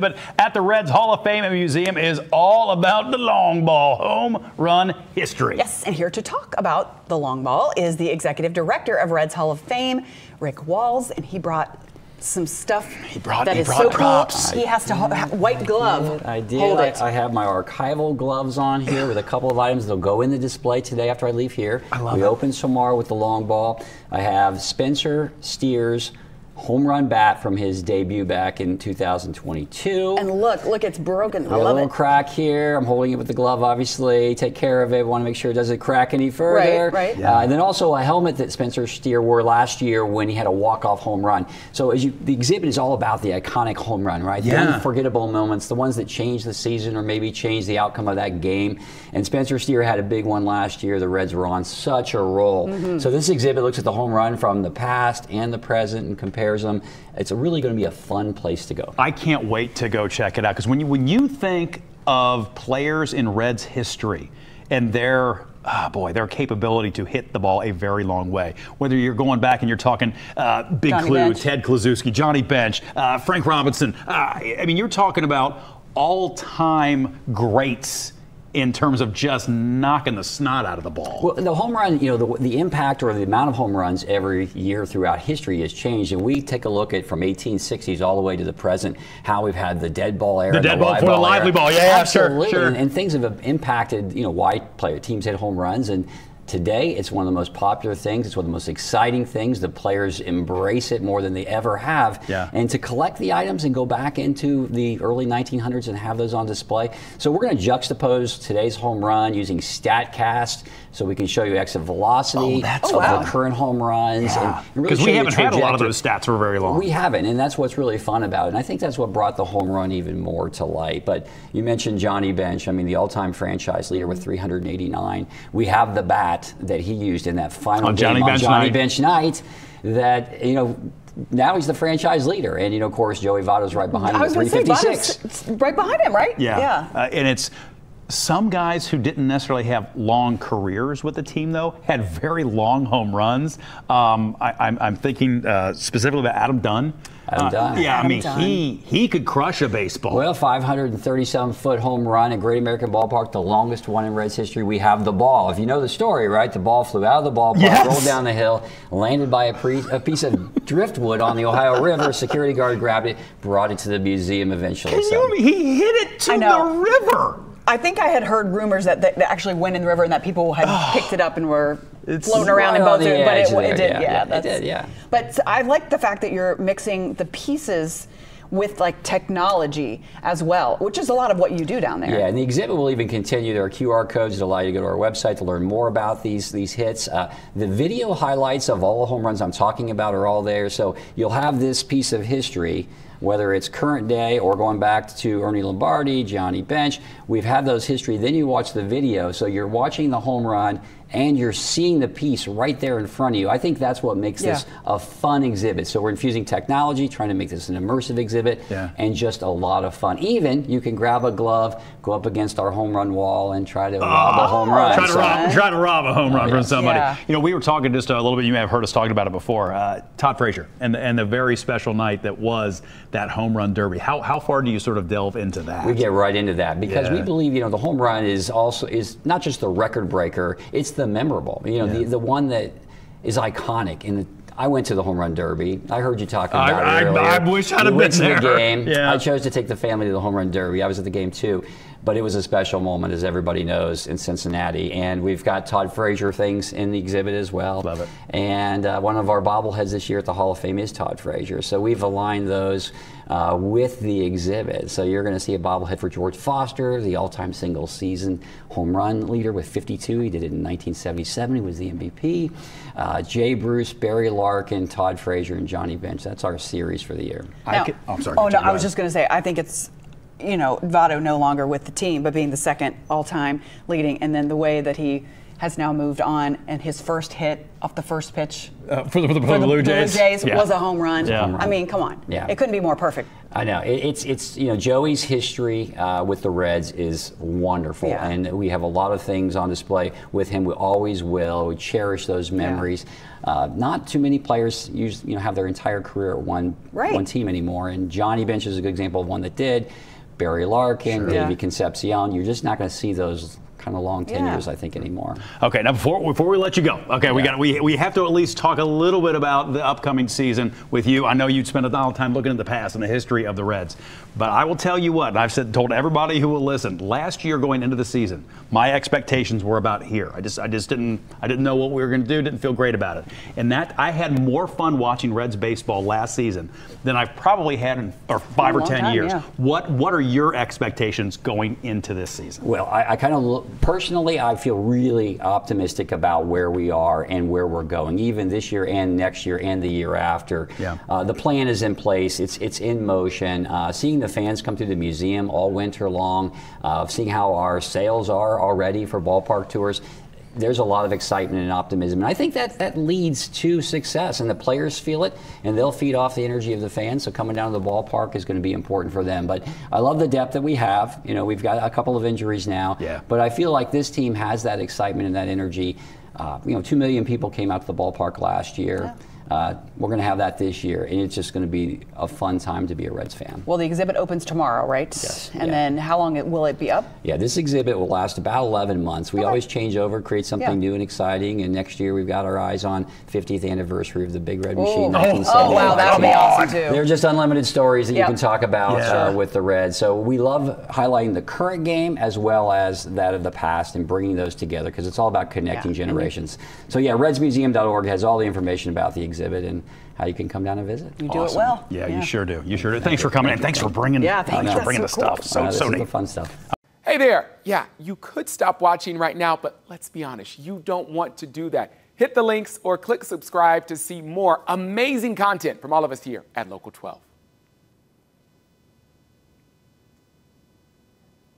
But at the Reds Hall of Fame and Museum is all about the long ball home run history. Yes, and here to talk about the long ball is the executive director of Reds Hall of Fame, Rick Walls, and he brought some stuff that is so props. cool. He has to white glove. I did. Hold it. I have my archival gloves on here with a couple of items. They'll go in the display today after I leave here. I love it. We open tomorrow with the long ball. I have Spencer Steer's home run bat from his debut back in 2022. And look, it's broken. I A love little it. crack here. I'm holding it with the glove, obviously. Take care of it. Want to make sure it doesn't crack any further. Right. Yeah. And then also a helmet that Spencer Steer wore last year when he had a walk-off home run. So the exhibit is all about the iconic home run, right? The unforgettable moments, the ones that change the season or maybe change the outcome of that game. And Spencer Steer had a big one last year. The Reds were on such a roll. So this exhibit looks at the home run from the past and the present and compares them. It's really going to be a fun place to go. I can't wait to go check it out, because when you think of players in Reds history and their capability to hit the ball a very long way, whether you're going back and you're talking Big Johnny Clue, Bench. Ted Kluszewski, Johnny Bench, Frank Robinson. I mean, you're talking about all-time greats in terms of just knocking the snot out of the ball. Well, the home run, the impact or the amount of home runs every year throughout history has changed. And we take a look at from 1860s all the way to the present, how we've had the dead ball era. The dead ball for the lively ball. Yeah, absolutely. Sure. And things have impacted, why teams hit home runs. And today, it's one of the most popular things. It's one of the most exciting things. The players embrace it more than they ever have. Yeah. And to collect the items and go back into the early 1900s and have those on display. So we're going to juxtapose today's home run using StatCast, so we can show you exit velocity of the current home runs. Yeah. And really Because show we you haven't the had a lot of trajectory. those stats for very long. We haven't, and that's what's really fun about it. And I think that's what brought the home run even more to light. But you mentioned Johnny Bench. I mean, the all-time franchise leader with 389. We have the bat that he used in that final game on Johnny Bench night that, now he's the franchise leader. And, of course, Joey Votto's right behind him with 356. It's right behind him, right? Yeah. And it's some guys who didn't necessarily have long careers with the team, though, had very long home runs. I'm thinking specifically about Adam Dunn. Yeah, I mean, he could crush a baseball. Well, 537-foot home run at Great American Ballpark, the longest one in Reds history. We have the ball. If you know the story, right? The ball flew out of the ballpark, rolled down the hill, landed by a piece of driftwood on the Ohio River. A security guard grabbed it, brought it to the museum eventually. He hit it to the river. I think I had heard rumors that actually went in the river and that people had picked it up and were floating around in boats. But it did, yeah. But I like the fact that you're mixing the pieces with technology as well, which is a lot of what you do down there. Yeah, and the exhibit will even continue. There are QR codes that allow you to go to our website to learn more about these hits. The video highlights of all the home runs I'm talking about are all there, so you'll have this piece of history, whether it's current day or going back to Ernie Lombardi, Johnny Bench. We've had those history. Then you watch the video, so you're watching the home run and you're seeing the piece right there in front of you. I think that's what makes this a fun exhibit. So we're infusing technology, trying to make this an immersive exhibit, and just a lot of fun. Even you can grab a glove, go up against our home run wall, and try to rob a home run. Try to rob a home run from somebody. We were talking just a little bit, you may have heard us talking about it before, Todd Frazier and the very special night that was that home run derby. How far do you sort of delve into that? We get right into that because we believe, the home run is not just the record breaker, it's the memorable, the one that is iconic. And I went to the home run derby. I heard you talking about it earlier. I wish I'd have been there. The game. I chose to take the family to the home run derby. I was at the game too. But it was a special moment, as everybody knows, in Cincinnati. And we've got Todd Frazier things in the exhibit as well. Love it. And one of our bobbleheads this year at the Hall of Fame is Todd Frazier. So we've aligned those with the exhibit. So you're going to see a bobblehead for George Foster, the all-time single season home run leader with 52. He did it in 1977. He was the MVP. Jay Bruce, Barry Larkin, Todd Frazier, and Johnny Bench. That's our series for the year. I was just going to say, I think it's, Votto no longer with the team, but being the second all-time leading, and then the way that he has now moved on, and his first hit off the first pitch for the Blue Jays was a home run. Yeah. I mean, come on. Yeah. It couldn't be more perfect. I know. It's Joey's history with the Reds is wonderful, and we have a lot of things on display with him. We always will. We cherish those memories. Not too many players have their entire career at one team anymore, and Johnny Bench is a good example of one that did. Barry Larkin, Davey Concepcion. You're just not going to see those kind of long tenures, I think, anymore. Okay, now before we let you go, okay, we have to at least talk a little bit about the upcoming season with you. I know you'd spent a lot of time looking at the past and the history of the Reds, but I will tell you what, and I've told everybody who will listen, last year going into the season, my expectations were about here. I just didn't know what we were going to do, didn't feel great about it. And that I had more fun watching Reds baseball last season than I've probably had in 5 or 10 years. What are your expectations going into this season? Well, I kind of personally, I feel really optimistic about where we are and where we're going, even this year and next year and the year after. The plan is in place. It's in motion. Seeing the fans come through the museum all winter long, seeing how our sales are already for ballpark tours, there's a lot of excitement and optimism. And I think that leads to success, and the players feel it, and they'll feed off the energy of the fans. So coming down to the ballpark is going to be important for them. But I love the depth that we have. We've got a couple of injuries now, but I feel like this team has that excitement and that energy. 2 million people came out to the ballpark last year. We're going to have that this year, and it's just going to be a fun time to be a Reds fan. Well, the exhibit opens tomorrow, right? Yes. And then how long will it be up? Yeah, this exhibit will last about 11 months. We always change over, create something new and exciting, and next year we've got our eyes on 50th anniversary of the Big Red Machine. Oh, wow, that'll be awesome, too. They're just unlimited stories that you can talk about with the Reds. So we love highlighting the current game as well as that of the past and bringing those together, because it's all about connecting generations. So yeah, redsmuseum.org has all the information about the exhibit and how you can come down and visit. You do it well. Yeah, you sure do. You sure do. Thanks for coming in. Thanks for bringing the stuff. So neat. The fun stuff. Hey there. Yeah, you could stop watching right now, but let's be honest, you don't want to do that. Hit the links or click subscribe to see more amazing content from all of us here at Local 12.